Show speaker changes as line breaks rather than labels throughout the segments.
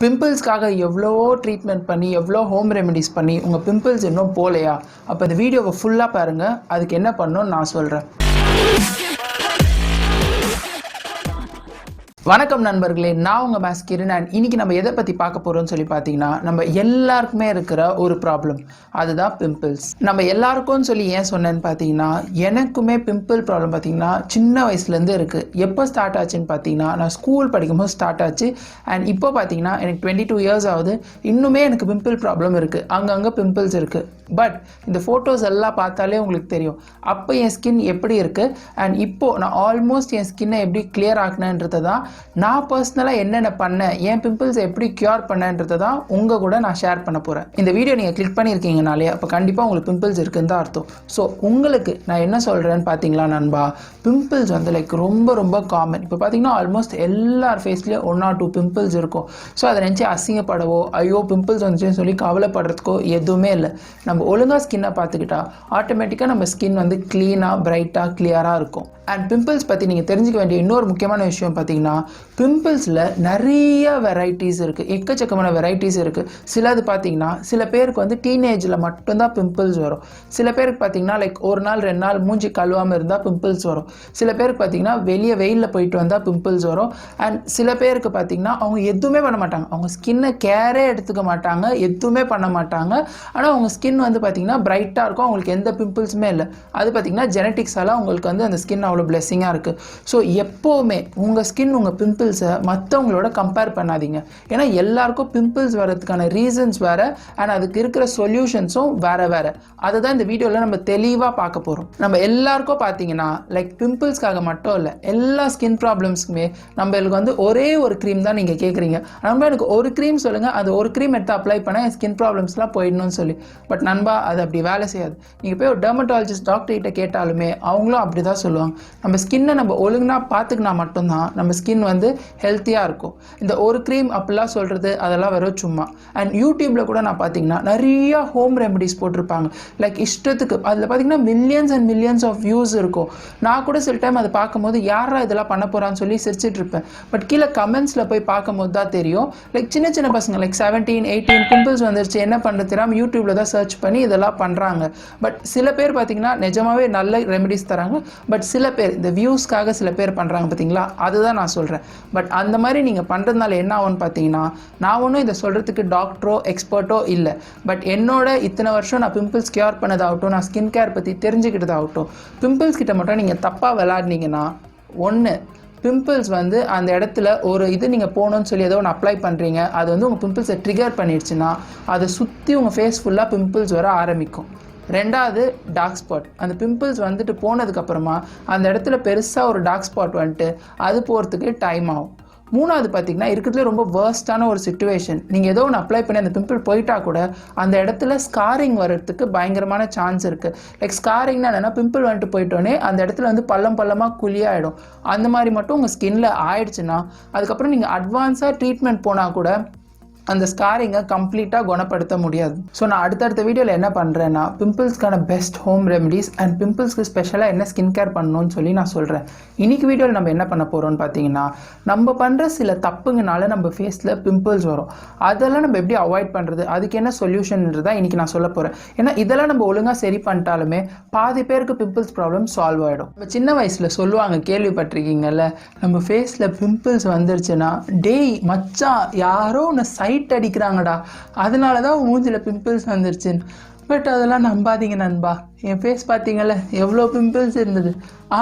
பிம்பிள்ஸ்க்காக எவ்வளவோ ட்ரீட்மெண்ட் பண்ணி எவ்வளோ ஹோம் ரெமெடிஸ் பண்ணி உங்கள் பிம்பிள்ஸ் இன்னும் போகலையா? அப்போ இந்த வீடியோவை ஃபுல்லாக பாருங்கள். அதுக்கு என்ன பண்ணணும்னு நான் சொல்கிறேன். வணக்கம் நண்பர்களே, நான் உங்கள் மேஸ் கிரண். அண்ட் இன்றைக்கி நம்ம எதை பற்றி பார்க்க போகிறோம்னு சொல்லி பார்த்தீங்கன்னா, நம்ம எல்லாருக்குமே இருக்கிற ஒரு ப்ராப்ளம், அதுதான் பிம்பிள்ஸ். நம்ம எல்லாருக்கும்னு சொல்லி ஏன் சொன்னேன்னு பார்த்தீங்கன்னா, எனக்குமே பிம்பிள் ப்ராப்ளம் பார்த்தீங்கன்னா சின்ன வயசுலேருந்து இருக்குது. எப்போ ஸ்டார்ட் ஆச்சுன்னு பார்த்தீங்கன்னா, நான் ஸ்கூல் படிக்கும்போது ஸ்டார்ட் ஆச்சு. அண்ட் இப்போ பார்த்தீங்கன்னா எனக்கு 22 இயர்ஸ் ஆகுது. இன்னுமே எனக்கு பிம்பிள் ப்ராப்ளம் இருக்குது, அங்கங்கே பிம்பிள்ஸ் இருக்குது. பட் இந்த ஃபோட்டோஸ் எல்லாம் பார்த்தாலே உங்களுக்கு தெரியும் அப்போ என் ஸ்கின் எப்படி இருக்குது அண்ட் இப்போது நான் ஆல்மோஸ்ட் என் ஸ்கின்னை எப்படி கிளியர் ஆக்கினேன்றதை தான் நான் பர்சனலாக என்னென்ன பண்ணேன், என் பிம்பிள்ஸை எப்படி க்யூர் பண்ணேன்றதை தான் உங்கள் கூட நான் ஷேர் பண்ண போகிறேன். இந்த வீடியோ நீங்கள் கிளிக் பண்ணியிருக்கீங்கனாலே அப்போ கண்டிப்பாக உங்களுக்கு பிம்பிள்ஸ் இருக்குன்னு தான் அர்த்தம். ஸோ உங்களுக்கு நான் என்ன சொல்கிறேன்னு பார்த்தீங்களா நண்பா, பிம்பிள்ஸ் வந்து ரொம்ப ரொம்ப காமன். இப்போ பார்த்தீங்கன்னா ஆல்மோஸ்ட் எல்லார் ஃபேஸ்லேயும் 1 or 2 பிம்பிள்ஸ் இருக்கும். ஸோ அதை நினச்சி அசிங்கப்படவோ ஐயோ பிம்பிள்ஸ் வந்துச்சுன்னு சொல்லி கவலைப்படுறதுக்கோ எதுவுமே இல்லை. நம்ம ஒழுங்காக ஸ்கின்னை பார்த்துக்கிட்டா ஆட்டோமேட்டிக்காக நம்ம ஸ்கின் வந்து க்ளீனாக பிரைட்டாக கிளியராக இருக்கும். அண்ட் பிம்பிள்ஸ் பற்றி நீங்கள் தெரிஞ்சுக்க வேண்டிய இன்னொரு முக்கியமான விஷயம் பார்த்தீங்கன்னா, பிம்பிள்ஸில் நிறைய வெரைட்டிஸ் இருக்குது, எக்கச்சக்கமான வெரைட்டிஸ் இருக்குது. சிலது பார்த்தீங்கன்னா சில பேருக்கு வந்து டீனேஜில் மட்டும்தான் பிம்பிள்ஸ் வரும். சில பேருக்கு பார்த்தீங்கன்னா ஒரு நாள் 2 நாள் மூஞ்சி கழுவாமல் இருந்தால் பிம்பிள்ஸ் வரும். சில பேருக்கு பார்த்தீங்கன்னா வெளியே வெயிலில் போயிட்டு வந்தால் பிம்பிள்ஸ் வரும். அண்ட் சில பேருக்கு பார்த்தீங்கன்னா அவங்க எதுவுமே பண்ண மாட்டாங்க, அவங்க ஸ்கின்னை கேரே எடுத்துக்க மாட்டாங்க, எதுவுமே பண்ண மாட்டாங்க. ஆனால் அவங்க ஸ்கின் வந்து பார்த்தீங்கன்னா பிரைட்டாக இருக்கும், அவங்களுக்கு எந்த பிம்பிள்ஸுமே இல்லை. அது பார்த்தீங்கன்னா ஜெனட்டிக்ஸால் அவங்களுக்கு வந்து அந்த ஸ்கின் அவ்வளோ பிளெஸ்ஸிங்காக இருக்குது. ஸோ எப்போவுமே உங்கள் ஸ்கின் உங்கள் பிம்பிள்ஸை மற்றவங்களோட கம்பேர் பண்ணாதீங்க. ஏன்னா எல்லாருக்கும் பிம்பிள்ஸ் வரதுக்கான ரீசன்ஸ் வேறு அண்ட் அதுக்கு இருக்கிற சொல்யூஷன்ஸும் வேறு வேறு. அதை தான் இந்த வீடியோவில் நம்ம தெளிவாக பார்க்க போகிறோம். நம்ம எல்லாருக்கும் பார்த்தீங்கன்னா பிம்பிள்ஸ்க்காக மட்டும் இல்லை, எல்லா ஸ்கின் ப்ராப்ளம்ஸ்க்குமே நம்மளுக்கு வந்து ஒரே ஒரு க்ரீம் தான் நீங்கள் கேட்குறீங்க. நண்பா எனக்கு ஒரு க்ரீம் சொல்லுங்கள், அது ஒரு க்ரீம் எடுத்து அப்ளை பண்ணால் என் ஸ்கின் ப்ராப்ளம்ஸ்லாம் போயிடணும்னு சொல்லி. பட் நண்பா அது அப்படி வேலை செய்யாது. நீங்கள் போய் ஒரு டெர்மட்டாலஜிஸ்ட் டாக்டர்கிட்ட கேட்டாலுமே அவங்களும் அப்படி தான் சொல்லுவாங்க. நம்ம ஸ்கின்னை நம்ம ஒழுங்கா பார்த்துக்கினா மட்டும்தான் நம்ம ஸ்கின் வந்து ஹெல்த்தியாக இருக்கும். இந்த ஒரு க்ரீம் அப்படிலாம் சொல்கிறது அதெல்லாம் வெறும் சும்மா. அண்ட் யூடியூப்பில் கூட நான் பார்த்தீங்கன்னா நிறையா ஹோம் ரெமெடிஸ் போட்டிருப்பாங்க, இஷ்டத்துக்கு. அதில் பார்த்தீங்கன்னா millions and millions of views இருக்கும். நான் கூட சில டைம் அதை பார்க்கும்போது யாரா இதெல்லாம் பண்ண போகிறான்னு சொல்லி சிரிச்சிட்டு இருப்பேன். பட் கீழே கமெண்ட்ஸில் போய் பார்க்கும்போது தான் தெரியும் சின்ன சின்ன பசங்க 17, 18 பிம்பிள்ஸ் வந்துருச்சு, என்ன பண்ணுறது தெரியாமல் யூடியூப்பில் தான் சர்ச் பண்ணி இதெல்லாம் பண்ணுறாங்க. பட் சில பேர் பார்த்தீங்கன்னா நிஜமாவே நல்ல ரெமெடிஸ் தராங்க. பட் சில பேர் இந்த வியூஸ்க்காக சில பேர் பண்ணுறாங்க பார்த்தீங்களா, அதுதான் நான் சொல்கிறேன். பட் அந்த மாதிரி நீங்கள் பண்ணுறதுனால என்ன ஆகும்னு பார்த்தீங்கன்னா, நான் ஒன்றும் இதை சொல்கிறதுக்கு டாக்டரோ எக்ஸ்பர்ட்டோ இல்லை. பட் என்னோட இத்தனை வருஷம் நான் பிம்பிள்ஸ் கியூர் பண்ணதாகட்டும், நான் ஸ்கின் கேர் பற்றி தெரிஞ்சுக்கிட்டதாகட்டும், பிம்பிள்ஸ் கிட்ட மட்டும் நீங்கள் தப்பாக விளாட்னீங்கன்னா, ஒன்று பிம்பிள்ஸ் வந்து அந்த இடத்துல ஒரு இது நீங்கள் போகணுன்னு சொல்லி ஏதோ ஒன்று அப்ளை பண்ணுறீங்க, அது வந்து உங்கள் பிம்பிள்ஸை ட்ரிகர் பண்ணிடுச்சுன்னா அதை சுற்றி உங்கள் ஃபேஸ் ஃபுல்லாக பிம்பிள்ஸ் வர ஆரம்பிக்கும். ரெண்டாவது டார்க் ஸ்பாட். அந்த பிம்பிள்ஸ் வந்துட்டு போனதுக்கப்புறமா அந்த இடத்துல பெருசாக ஒரு டார்க் ஸ்பாட் வந்துட்டு அது போகிறதுக்கு டைம் ஆகும். மூணாவது பார்த்திங்கன்னா இருக்கிறதுலே ரொம்ப வேர்ஸ்டான ஒரு சிச்சுவேஷன், நீங்கள் ஏதோ ஒன்று அப்ளை பண்ணி அந்த பிம்பிள் போயிட்டா கூட அந்த இடத்துல ஸ்காரிங் வர்றதுக்கு பயங்கரமான சான்ஸ் இருக்குது. ஸ்காரிங்னா என்னென்னா, பிம்பிள் வந்துட்டு போயிட்டோன்னே அந்த இடத்துல வந்து பள்ளமாக குழியாகிடும். அந்த மாதிரி மட்டும் உங்கள் ஸ்கின்னில் ஆயிடுச்சுன்னா அதுக்கப்புறம் நீங்கள் அட்வான்ஸாக ட்ரீட்மெண்ட் போனால் கூட அந்த ஸ்காரிங்கை கம்ப்ளீட்டாக குணப்படுத்த முடியாது. ஸோ நான் அடுத்தடுத்த வீடியோவில் என்ன பண்ணுறேன்னா, பிம்பிள்ஸ்க்கான பெஸ்ட் ஹோம் ரெமெடிஸ் அண்ட் பிம்பிள்ஸ்க்கு ஸ்பெஷலாக என்ன ஸ்கின் கேர் பண்ணணும்னு சொல்லி நான் சொல்கிறேன். இன்றைக்கி வீடியோவில் நம்ம என்ன பண்ண போகிறோம்னு பார்த்தீங்கன்னா, நம்ம பண்ணுற சில தப்புங்கனால நம்ம ஃபேஸில் பிம்பிள்ஸ் வரும். அதெல்லாம் நம்ம எப்படி அவாய்ட் பண்ணுறது, அதுக்கு என்ன சொல்யூஷன்ன்றதான் இன்றைக்கி நான் சொல்ல போகிறேன். ஏன்னா இதெல்லாம் நம்ம ஒழுங்காக சரி பண்ணிட்டாலுமே பாதி பேருக்கு பிம்பிள்ஸ் ப்ராப்ளம் சால்வ் ஆகிடும். நம்ம சின்ன வயசில் சொல்லுவாங்க, கேள்விப்பட்டிருக்கீங்கல்ல, நம்ம ஃபேஸில் பிம்பிள்ஸ் வந்துருச்சுன்னா, டேய் மச்சான் யாரோ ஒன்று சைட் அடிக்கிறாங்கடா, அதனால தான் மூஞ்சில் பிம்பிள்ஸ் வந்துருச்சுன்னு. பட் அதெல்லாம் நம்பாதீங்க நண்பா. என் ஃபேஸ் பார்த்தீங்கல்ல எவ்வளோ பிம்பிள்ஸ் இருந்தது,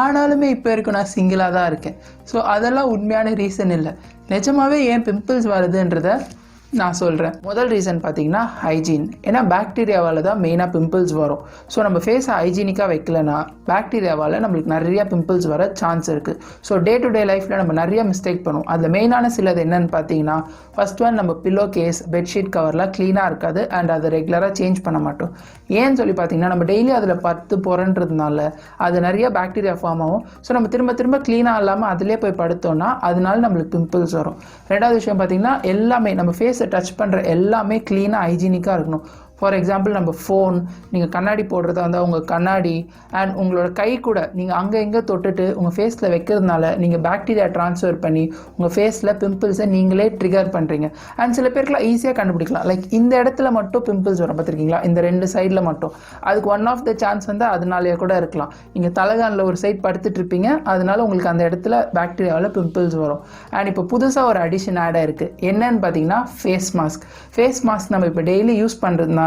ஆனாலுமே இப்போ இருக்கும் நான் சிங்கிளாக தான் இருக்கேன். ஸோ அதெல்லாம் உண்மையான ரீசன் இல்லை. நிஜமாகவே ஏன் பிம்பிள்ஸ் வருதுன்றதை நான் சொல்கிறேன். முதல் ரீசன் பார்த்தீங்கன்னா ஹைஜீன். ஏன்னா பாக்டீரியாவால் தான் மெயினாக பிம்பிள்ஸ் வரும். ஸோ நம்ம ஃபேஸை ஹைஜீனிக்காக வைக்கலன்னா பாக்டீரியாவால் நம்மளுக்கு நிறைய பிம்பிள்ஸ் வர சான்ஸ் இருக்குது. ஸோ டே டு டே லைஃப்பில் நம்ம நிறைய மிஸ்டேக் பண்ணுவோம். அதில் மெயினான சிலது என்னென்னு பார்த்தீங்கன்னா, ஃபர்ஸ்ட் ஒன், நம்ம பில்லோ கேஸ் பெட்ஷீட் கவர்லாம் க்ளீனாக இருக்காது அண்ட் அதை ரெகுலராக சேஞ்ச் பண்ண மாட்டோம். ஏன்னு சொல்லி பார்த்தீங்கன்னா, நம்ம டெய்லி அதில் பத்து போகிறன்றதுனால அது நிறைய பாக்டீரியா ஃபார்ம் ஆகும். ஸோ நம்ம திரும்ப திரும்ப க்ளீனாக இல்லாமல் அதிலே போய் படுத்தோன்னா அதனால நம்மளுக்கு பிம்பிள்ஸ் வரும். ரெண்டாவது விஷயம் பார்த்தீங்கன்னா, எல்லாமே நம்ம ஃபேஸை டச் பண்ணுற எல்லாமே க்ளீனாக ஹைஜீனிக்காக இருக்கணும். ஃபார் எக்ஸாம்பிள் நம்ம ஃபோன், நீங்கள் கண்ணாடி போடுறதா இருந்தால் உங்கள் கண்ணாடி அண்ட் உங்களோட கை கூட நீங்கள் அங்கே எங்கே தொட்டுட்டு உங்கள் ஃபேஸில் வைக்கிறதுனால நீங்கள் பாக்டீரியா ட்ரான்ஸ்ஃபர் பண்ணி உங்கள் ஃபேஸில் பிம்பிள்ஸை நீங்களே ட்ரிகர் பண்ணுறீங்க. அண்ட் சில பேருக்குலாம் ஈஸியாக கண்டுபிடிக்கலாம். லைக் இந்த இடத்துல மட்டும் பிம்பிள்ஸ் வரும் பார்த்துருக்கீங்களா, இந்த 2 சைடில் மட்டும். அதுக்கு ஒன் ஆஃப் த சான்ஸ் வந்து அதனாலேயே கூட இருக்கலாம். நீங்கள் தலைகானில் ஒரு சைட் படுத்துட்டு இருப்பீங்க, அதனால உங்களுக்கு அந்த இடத்துல பாக்டீரியாவில் பிம்பிள்ஸ் வரும். அண்ட் இப்போ புதுசாக ஒரு அடிஷன் ஆட் ஆயிருக்கு. என்னன்னு பார்த்தீங்கன்னா ஃபேஸ் மாஸ்க். ஃபேஸ் மாஸ்க் நம்ம இப்போ டெய்லி யூஸ் பண்ணுறதுனால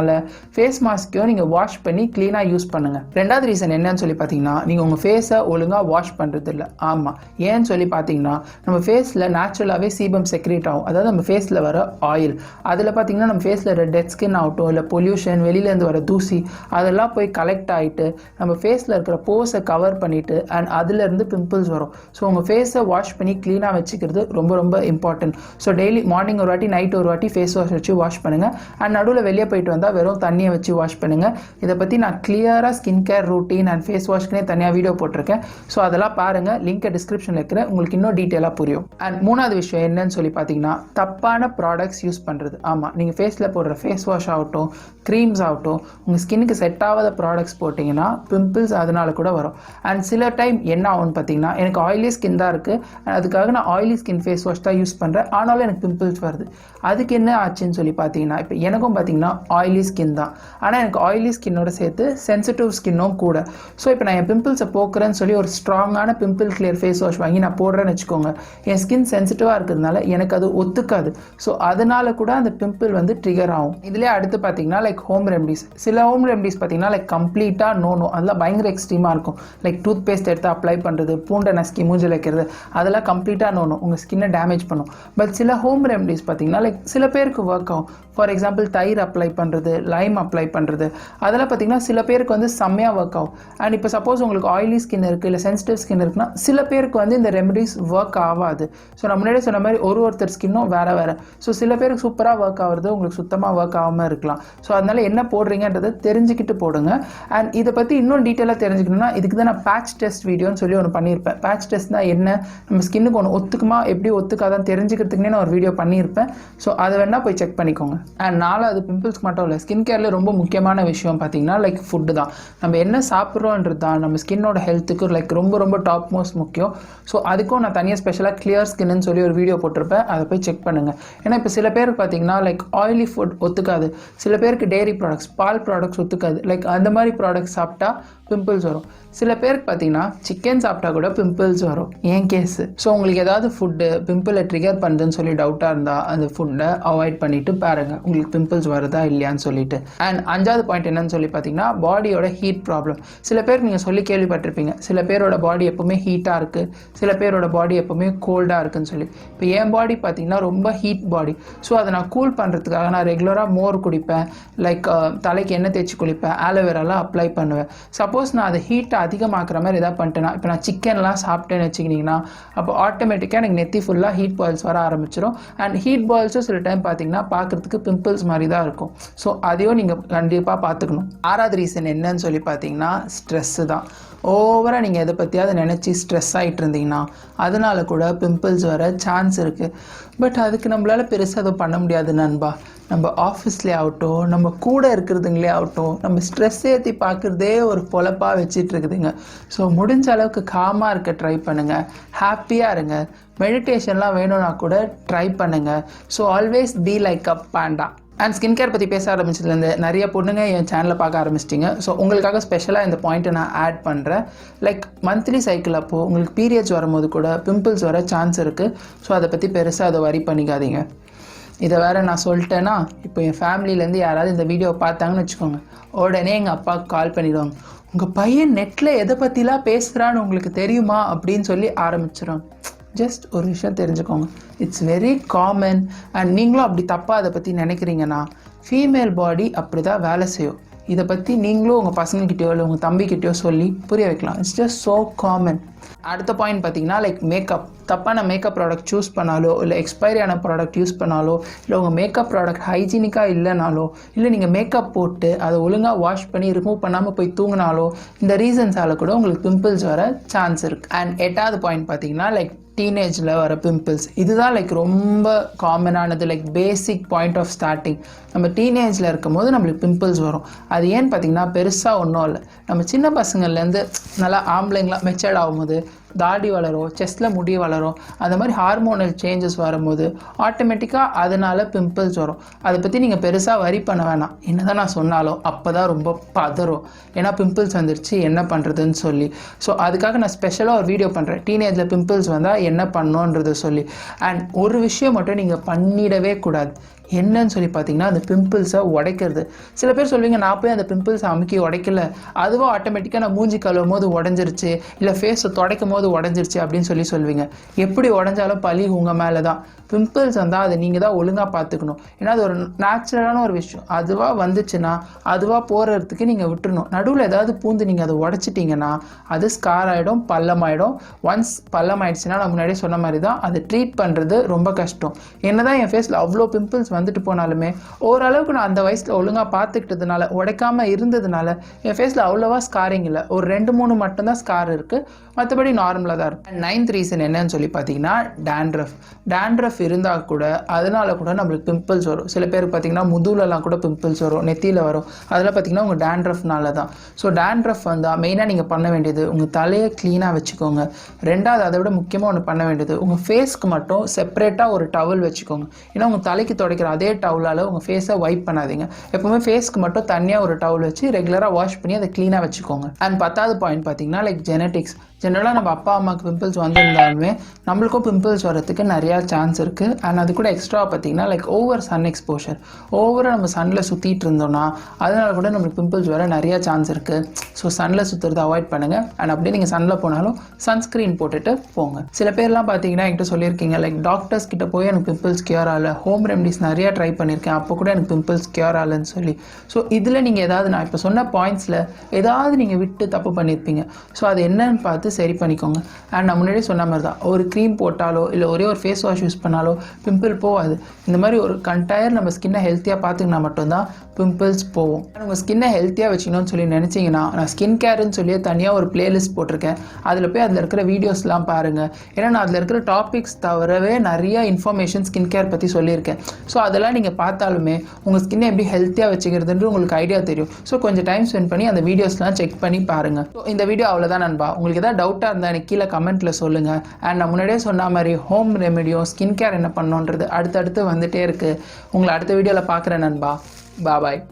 ஃபேஸ் மாஸ்க்கையும் நீங்கள் வாஷ் பண்ணி க்ளீனாக யூஸ் பண்ணுங்கள். ரெண்டாவது ரீசன் என்னன்னு சொல்லி பார்த்தீங்கன்னா, நீங்கள் உங்கள் ஃபேஸை ஒழுங்காக வாஷ் பண்ணுறது இல்லை. ஆமாம், ஏன்னு சொல்லி பார்த்தீங்கன்னா நம்ம ஃபேஸில் நேச்சுரலாகவே சீபம் செக்ரேட் ஆகும். அதாவது நம்ம ஃபேஸில் வர ஆயில், அதில் பார்த்தீங்கன்னா நம்ம ஃபேஸில் வர டெட் ஸ்கின் ஆகட்டும், இல்லை பொல்யூஷன், வெளியிலேருந்து வர தூசி, அதெல்லாம் போய் கலெக்ட் ஆகிட்டு நம்ம ஃபேஸில் இருக்கிற போஸை கவர் பண்ணிவிட்டு அண்ட் அதுலேருந்து பிம்பிள்ஸ் வரும். ஸோ உங்கள் ஃபேஸை வாஷ் பண்ணி க்ளீனாக வச்சுக்கிறது ரொம்ப ரொம்ப இம்பார்ட்டன்ட். ஸோ டெய்லி மார்னிங் ஒரு வாட்டி, நைட் ஒரு வாட்டி ஃபேஸ் வாஷ் வச்சு வாஷ் பண்ணுங்கள். அண்ட் நடுவில் வெளியே போயிட்டு வந்தால் வெறும் தண்ணியை வச்சு வாஷ் பண்ணுங்கள். இதை பற்றி நான் கிளியராக skin care routine and face வாஷ்க்குனே தனியாக வீடியோ போட்டிருக்கேன். ஸோ அதெல்லாம் பாருங்கள், லிங்கை டிஸ்கிரிப்ஷனில் இருக்கிறேன், உங்களுக்கு இன்னும் டீட்டெயிலாக புரியும். அண்ட் மூணாவது விஷயம் என்னன்னு சொல்லி பார்த்தீங்கன்னா தப்பான ப்ராடக்ட்ஸ் யூஸ் பண்ணுறது. ஆமாம், நீங்கள் ஃபேஸில் போடுற ஃபேஸ் வாஷ் ஆகட்டும், க்ரீம்ஸ் ஆகட்டும், உங்கள் ஸ்கின்னுக்கு செட் ஆகாத ப்ராடக்ட்ஸ் போட்டிங்கன்னா பிம்பிள்ஸ் அதனால கூட வரும். அண்ட் சில டைம் என்ன ஆகும்னு பார்த்தீங்கன்னா, எனக்கு ஆயிலி ஸ்கின் தான் இருக்குது, அதுக்காக நான் ஆயிலி ஸ்கின் ஃபேஸ் வாஷ் தான் யூஸ் பண்ணுறேன், ஆனாலும் எனக்கு பிம்பிள்ஸ் வருது. அதுக்கு என்ன ஆச்சுன்னு சொல்லி பார்த்தீங்கன்னா, இப்போ எனக்கும் பார்த்தீங்கன்னா ஆயிலி ஸ்கின் தான், ஆனால் எனக்கு ஆயிலி ஸ்கின்னோட சேர்த்து சென்சிட்டிவ் ஸ்கின்னும் கூட. ஸோ இப்போ நான் என் பிம்பிள்ஸை போக்குறேன்னு சொல்லி ஒரு ஸ்ட்ராங்கான பிம்பிள் கிளியர் ஃபேஸ் வாஷ் வாங்கி நான் போடுறேன்னு வச்சுக்கோங்க, என் ஸ்கின் சென்சிட்டிவாக இருக்கிறதுனால எனக்கு அது ஒத்துக்காது. ஸோ அதனால கூட அந்த பிம்பிள் வந்து ட்ரிகர் ஆகும். இதுலேயே அடுத்து பார்த்தீங்கன்னா லைக் ஹோம் ரெமடிஸ். சில ஹோம் ரெமடிஸ் பார்த்தீங்கன்னா லைக் கம்ப்ளீட்டாக நோ, அதெல்லாம் பயங்கர எக்ஸ்ட்ரீமாக இருக்கும். லைக் டூத் பேஸ்ட் எடுத்து அப்ளை பண்ணுறது, பூண்டை நசுக்கி மூஞ்சில் வைக்கிறது, அதெல்லாம் கம்ப்ளீட்டாக நோ, உங்கள் ஸ்கின்னை டேமேஜ் பண்ணும். பட் சில ஹோம் ரெமடிஸ் பார்த்தீங்கன்னா லைக் சில பேருக்கு ஒர்க் ஆகும். ஃபார் எக்ஸாம்பிள் தயிர் அப்ளை பண்ணுறது, லைம் அப்ளை பண்ணுறது, அதெல்லாம் பார்த்தீங்கன்னா சில பேருக்கு வந்து செம்மையாக ஒர்க் ஆகும். அண்ட் இப்போ சப்போஸ் உங்களுக்கு ஆயிலி ஸ்கின் இருக்குது, இல்லை சென்சிட்டிவ் ஸ்கின் இருக்குன்னா சில பேருக்கு வந்து இந்த ரெமடிஸ் ஒர்க் ஆகாது. ஸோ நான் முன்னாடியே சொன்ன மாதிரி ஒருத்தர் ஸ்கின்னும் வேறு வேறு. ஸோ சில பேருக்கு சூப்பராக ஒர்க் ஆகுறது, உங்களுக்கு சுத்தமாக ஒர்க் ஆகாமல் இருக்கலாம். ஸோ அதனால் என்ன போடுறீங்கன்றதை தெரிஞ்சுக்கிட்டு போடுங்க. அண்ட் இதை பற்றி இன்னும் டீட்டெயிலாக தெரிஞ்சுக்கணும்னா இதுக்கு தான் நான் பேட்ச் டெஸ்ட் வீடியோன்னு சொல்லி ஒன்று பண்ணியிருப்பேன். பேட்ச் டெஸ்ட்னா என்ன, நம்ம ஸ்கின்னுக்கு ஒன்று ஒத்துக்குமா எப்படி ஒத்துக்காதான் தெரிஞ்சுக்கிறதுக்குன்னே நான் ஒரு வீடியோ பண்ணியிருப்பேன். ஸோ அதை வேணால் போய் செக் பண்ணிக்கோங்க. அண்ட் நாலாவது பிம்பிள்ஸ்க்கு மட்டும் இல்லை, ஸ்கின் கேரில் ரொம்ப முக்கியமான விஷயம் பார்த்தீங்கன்னா லைக் ஃபுட்டு தான். நம்ம என்ன சாப்பிட்றோன்றது தான் நம்ம ஸ்கின்னோட ஹெல்த்துக்கு லைக் ரொம்ப ரொம்ப டாப் மோஸ்ட் முக்கியம். ஸோ அதுக்கும் நான் தனியாக ஸ்பெஷலாக கிளியர் ஸ்கின்னு சொல்லி ஒரு வீடியோ போட்டிருப்பேன், அதை போய் செக் பண்ணுங்கள். ஏன்னா இப்போ சில பேருக்கு பார்த்தீங்கன்னா லைக் ஆயிலி ஃபுட் ஒத்துக்காது, சில பேருக்கு டெய்ரி ப்ராடக்ட்ஸ், பால் ப்ராடக்ட்ஸ் ஒத்துக்காது. லைக் அந்த மாதிரி ப்ராடக்ட்ஸ் சாப்பிட்டா பிம்பிள்ஸ் வரும். சில பேருக்கு பார்த்தீங்கன்னா சிக்கன் சாப்பிட்டா கூட பிம்பிள்ஸ் வரும், என் கேஸு. ஸோ உங்களுக்கு ஏதாவது ஃபுட்டு பிம்பிளை ட்ரிகர் பண்ணுதுன்னு சொல்லி டவுட்டாக இருந்தால் அந்த ஃபுட்டை அவாய்ட் பண்ணிவிட்டு பாருங்கள் உங்களுக்கு பிம்பிள்ஸ் வருதா இல்லையான்னு சொல்லிட்டு. அண்ட் அஞ்சாவது பாயிண்ட் என்னன்னு சொல்லி பார்த்தீங்கன்னா பாடியோட ஹீட் ப்ராப்ளம். சில பேருக்கு நீங்கள் சொல்லி கேள்விப்பட்டிருப்பீங்க, சில பேரோட பாடி எப்போவுமே ஹீட்டாக இருக்குது, சில பேரோட பாடி எப்போவுமே கோல்டாக இருக்குன்னு சொல்லி. இப்போ என் பாடி பார்த்தீங்கன்னா ரொம்ப ஹீட் பாடி. ஸோ அதை நான் கூல் பண்ணுறதுக்காக நான் ரெகுலராக மோர் குடிப்பேன், லைக் தலைக்கு எண்ணெய் தேய்ச்சி குளிப்பேன், ஆலோவேராலாம் அப்ளை பண்ணுவேன். சப்போஸ் நான் அதை ஹீட்டை அதிகமாக்குற மாதிரி எதாவது பண்ணிட்டேன்னா, இப்போ நான் சிக்கன்லாம் சாப்பிட்டேன்னு வச்சுக்கிட்டிங்கன்னா அப்போ ஆட்டோமேட்டிக்காக எனக்கு நெத்தி ஃபுல்லாக ஹீட் பாயில்ஸ் வர ஆரம்பிச்சிடும். அண்ட் ஹீட் பாயில்ஸும் சில டைம் பார்த்தீங்கன்னா பார்க்குறதுக்கு பிம்பிள்ஸ் மாதிரி தான் இருக்கும். ஸோ அதையும் நீங்கள் கண்டிப்பாக பார்த்துக்கணும். ஆறாவது ரீசன் என்னன்னு சொல்லி பார்த்தீங்கன்னா ஸ்ட்ரெஸ்ஸு தான். ஓவராக நீங்கள் எதை பற்றியாவது நினச்சி ஸ்ட்ரெஸ் ஆகிட்டு இருந்தீங்கன்னா அதனால கூட பிம்பிள்ஸ் வர சான்ஸ் இருக்குது. பட் அதுக்கு நம்மளால் பெருசாக அதை பண்ண முடியாது நண்பா. நம்ம ஆஃபீஸ்லேயே ஆகட்டும், நம்ம கூட இருக்கிறதுங்களே ஆகட்டும், நம்ம ஸ்ட்ரெஸ் ஏற்றி பார்க்குறதே ஒரு பொழப்பாக வச்சிட்டு இருக்குதுங்க. ஸோ முடிஞ்ச அளவுக்கு காமாக இருக்க ட்ரை பண்ணுங்கள், ஹாப்பியாக இருங்க. மெடிடேஷன்லாம் வேணும்னா கூட ட்ரை பண்ணுங்கள். So always be like a Panda. And skin care பற்றி பேச ஆரம்பிச்சதுலேருந்து நிறைய பொண்ணுங்க என் சேனலை பார்க்க ஆரம்பிச்சிட்டிங்க. ஸோ உங்களுக்காக ஸ்பெஷலாக இந்த பாயிண்ட்டை நான் ஆட் பண்ணுறேன். லைக் மந்த்லி சைக்கிள் அப்போது உங்களுக்கு பீரியட்ஸ் வரும்போது கூட பிம்பிள்ஸ் வர சான்ஸ் இருக்குது. ஸோ அதை பற்றி பெருசாக அதை வரி பண்ணிக்காதீங்க. இதை வேறு நான் சொல்லிட்டேன்னா இப்போ என் ஃபேமிலியிலேருந்து யாராவது இந்த வீடியோவை பார்த்தாங்கன்னு வச்சுக்கோங்க, உடனே எங்கள் அப்பாவுக்கு கால் பண்ணிவிடுவாங்க, உங்கள் பையன் நெட்டில் எதை பற்றிலாம் பேசுகிறான்னு உங்களுக்கு தெரியுமா அப்படின்னு சொல்லி ஆரம்பிச்சிடுவாங்க. ஜஸ்ட் ஒரு விஷயம் தெரிஞ்சுக்கோங்க, இட்ஸ் வெரி காமன். அண்ட் நீங்களும் அப்படி தப்பாக அதை பற்றி நினைக்கிறீங்கன்னா ஃபீமேல் பாடி அப்படி தான் வேலை செய்யும். இதை பற்றி நீங்களும் உங்கள் பசங்கக்கிட்டேயோ இல்லை உங்கள் தம்பிக்கிட்டேயோ சொல்லி புரிய வைக்கலாம். It's just so common. அடுத்த பாயிண்ட் பார்த்தீங்கன்னா லைக் மேக்கப். தப்பான மேக்கப் ப்ராடக்ட் சூஸ் பண்ணாலோ இல்லை எக்ஸ்பைரியான ப்ராடக்ட் யூஸ் பண்ணாலோ இல்லை உங்கள் மேக்கப் ப்ராடக்ட் ஹைஜீனிக்காக இல்லைனாலோ இல்லை நீங்கள் மேக்கப் போட்டு அதை ஒழுங்காக வாஷ் பண்ணி ரிமூவ் பண்ணாமல் போய் தூங்கினாலோ இந்த ரீசன்ஸால் கூட உங்களுக்கு பிம்பிள்ஸ் வர சான்ஸ் இருக்குது. அண்ட் 8வது பாயிண்ட் பார்த்தீங்கன்னா லைக் டீனேஜில் வர பிம்பிள்ஸ். இதுதான் லைக் ரொம்ப காமனானது, like basic point of starting. நம்ம டீனேஜில் இருக்கும் போது நம்மளுக்கு பிம்பிள்ஸ் வரும். அது ஏன்னு பார்த்தீங்கன்னா பெருசாக ஒன்றும் இல்லை, நம்ம சின்ன பசங்கள்லேருந்து நல்லா ஆம்பளைங்களாம் மெச்சர்ட் ஆகும்போது தாடி வளரும், செஸ்ட்டில் முடி வளரும், அந்த மாதிரி ஹார்மோனல் சேஞ்சஸ் வரும்போது ஆட்டோமேட்டிக்காக அதனால் பிம்பிள்ஸ் வரும். அதை பற்றி நீங்கள் பெருசாக வரி பண்ண வேணாம். என்ன தான் நான் சொன்னாலும் அப்போ தான் ரொம்ப பதறும், ஏன்னா பிம்பிள்ஸ் வந்துருச்சு என்ன பண்ணுறதுன்னு சொல்லி. ஸோ அதுக்காக நான் ஸ்பெஷலாக ஒரு வீடியோ பண்ணுறேன், டீனேஜில் பிம்பிள்ஸ் வந்தால் என்ன பண்ணணுன்றதை சொல்லி. அண்ட் ஒரு விஷயம் மட்டும் நீங்கள் பண்ணிடவே கூடாது. என்னன்னு சொல்லி பார்த்தீங்கன்னா அந்த பிம்பிள்ஸை உடைக்கிறது. சில பேர் சொல்லுவீங்க நான் போய் அந்த பிம்பிள்ஸை அமுக்கி உடைக்கல, அதுவும் ஆட்டோமேட்டிக்காக நான் மூஞ்சி கழுவும் போது உடஞ்சிருச்சு இல்லை ஃபேஸை துடைக்கும் போது உடஞ்சிருச்சு அப்படின்னு சொல்லுவீங்க. எப்படி உடஞ்சாலும் பழி உங்கள் மேலே தான். பிம்பிள்ஸ் வந்தால் அதை நீங்கள் தான் ஒழுங்காக பார்த்துக்கணும். ஏன்னா அது ஒரு நேச்சுரலான ஒரு விஷயம். அதுவாக வந்துச்சுன்னா அதுவாக போகிறதுக்கு நீங்கள் விட்டுறணும். நடுவில் ஏதாவது பூந்து நீங்கள் அதை உடச்சிட்டிங்கன்னா அது ஸ்கார் ஆகிடும், பள்ளமாயிடும். ஒன்ஸ் பள்ளம் ஆயிடுச்சுன்னா நான் முன்னாடியே சொன்ன மாதிரி தான் அதை ட்ரீட் பண்ணுறது ரொம்ப கஷ்டம். என்ன தான் என் ஃபேஸில் அவ்வளோ பிம்பிள்ஸ் வந்துட்டு போனாலுமே ஓரளவுக்கு நான் அந்த வயசில் ஒழுங்காக பார்த்துக்கிட்டதுனால உடைக்காமல் இருந்ததுனால என் ஃபேஸில் அவ்வளோவா ஸ்காரிங் இல்லை. ஒரு 2-3 மட்டும்தான் ஸ்கார் இருக்குது, மற்றபடி நார்மலாக தான் இருக்கும். 9th ரீசன் என்னன்னு சொல்லி பார்த்தீங்கன்னா டேண்ட்ரஃப் இருந்தால் கூட அதனால கூட நம்மளுக்கு பிம்பிள்ஸ் வரும். சில பேருக்கு பார்த்தீங்கன்னா முதுகுலலாம் கூட பிம்பிள்ஸ் வரும், நெத்தியில் வரும். அதெல்லாம் பார்த்தீங்கன்னா உங்கள் டேண்ட்ரஃப்னால தான். ஸோ டேண்ட்ரஃப் வந்தால் மெயினாக நீங்கள் பண்ண வேண்டியது உங்கள் தலையை க்ளீனாக வச்சுக்கோங்க. 2வது அதை விட முக்கியமாக ஒன்று பண்ண வேண்டியது உங்கள் ஃபேஸ்க்கு மட்டும் செப்பரேட்டாக ஒரு டவல் வச்சுக்கோங்க. ஏன்னா உங்கள் தலைக்கு துடைக்கிற அதே டவுலால் உங்கள் ஃபேஸை வைப் பண்ணாதீங்க. எப்போவுமே ஃபேஸ்க்கு மட்டும் தனியாக ஒரு டவுல் வச்சு ரெகுலராக வாஷ் பண்ணி அதை க்ளீனாக வச்சுக்கோங்க. அண்ட் 10வது பாயிண்ட் பார்த்தீங்கன்னா லைக் ஜெனட்டிக்ஸ். ஜென்ரலாக நம்ம அப்பா அம்மாவுக்கு பிம்பிள்ஸ் வந்திருந்தாலுமே நம்மளுக்கும் பிம்பிள்ஸ் வரதுக்கு நிறையா சான்ஸ் இருக்குது. அண்ட் அது கூட எக்ஸ்ட்ரா பார்த்தீங்கன்னா லைக் ஓவர் சன் எக்ஸ்போஷர், ஓவராக நம்ம சன்னில் சுற்றிட்டு இருந்தோம்னா அதனால கூட நம்மளுக்கு பிம்பிள்ஸ் வர நிறையா சான்ஸ் இருக்குது. ஸோ சன்னில் சுற்றுறதை அவாய்ட் பண்ணுங்கள். அண்ட் அப்படியே நீங்கள் சன்னில் போனாலும் சன்ஸ்க்ரீன் போட்டுட்டு போங்க. சில பேர்லாம் பார்த்தீங்கன்னா என்கிட்ட சொல்லியிருக்கீங்க லைக் டாக்டர்ஸ் கிட்ட போய் எனக்கு பிம்பிள்ஸ் கியூர் ஆகலை, ஹோம் ரெமடிஸ் நிறையா ட்ரை பண்ணியிருக்கேன் அப்போ கூட எனக்கு பிம்பிள்ஸ் கியூர் ஆகலைன்னு சொல்லி. ஸோ இதில் நீங்கள் ஏதாவது நான் இப்போ சொன்ன பாயிண்ட்ஸில் ஏதாவது நீங்கள் விட்டு தப்பு பண்ணியிருப்பீங்க. ஸோ அது என்னன்னு பார்த்து சரி பண்ணிக்கோங்க. அண்ட் நான் முன்னாடியே சொன்ன மாதிரி தான் ஒரு க்ரீம் போட்டாலோ இல்லை ஒரே ஒரு ஃபேஸ் வாஷ் யூஸ் பண்ணாலோ பிம்பிள் போகாது. இந்த மாதிரி ஒரு கண்டயர் நம்ம ஸ்கின்னை ஹெல்த்தியாக பார்த்துக்கினா மட்டும்தான் பிம்பிள்ஸ் போகும். உங்கள் ஸ்கின்னை ஹெல்த்தியாக வச்சுக்கணும்னு சொல்லி நினச்சிங்கன்னா நான் ஸ்கின் கேர்ன்னு சொல்லி தனியாக ஒரு பிளேலிஸ்ட் போட்டிருக்கேன். அதில் போய் அதில் இருக்கிற வீடியோஸ்லாம் பாருங்கள். ஏன்னா நான் அதில் இருக்கிற டாபிக்ஸ் தவிரவே நிறைய இன்ஃபர்மேஷன் ஸ்கின் கேர் பற்றி சொல்லியிருக்கேன். ஸோ அதெல்லாம் நீங்கள் பார்த்தாலுமே உங்கள் ஸ்கின்னை எப்படி ஹெல்த்தியாக வச்சுக்கிறதுன்ற உங்களுக்கு ஐடியா தெரியும். ஸோ கொஞ்சம் டைம் ஸ்பெண்ட் பண்ணி அந்த வீடியோஸ்லாம் செக் பண்ணி பாருங்கள். ஸோ இந்த வீடியோ அவ்வளோதான் நண்பா. உங்களுக்கு எதாவது டவுட்டாக இருந்தால் எனக்கு கீழே கமெண்ட்டில் சொல்லுங்கள். அண்ட் நான் முன்னாடியே சொன்ன மாதிரி ஹோம் ரெமெடியும் ஸ்கின் கேர் என்ன பண்ணணுன்றது அடுத்தடுத்து வந்துகிட்டே இருக்குது. உங்களை அடுத்த வீடியோவில் பார்க்குறேன் நண்பா. பாய்.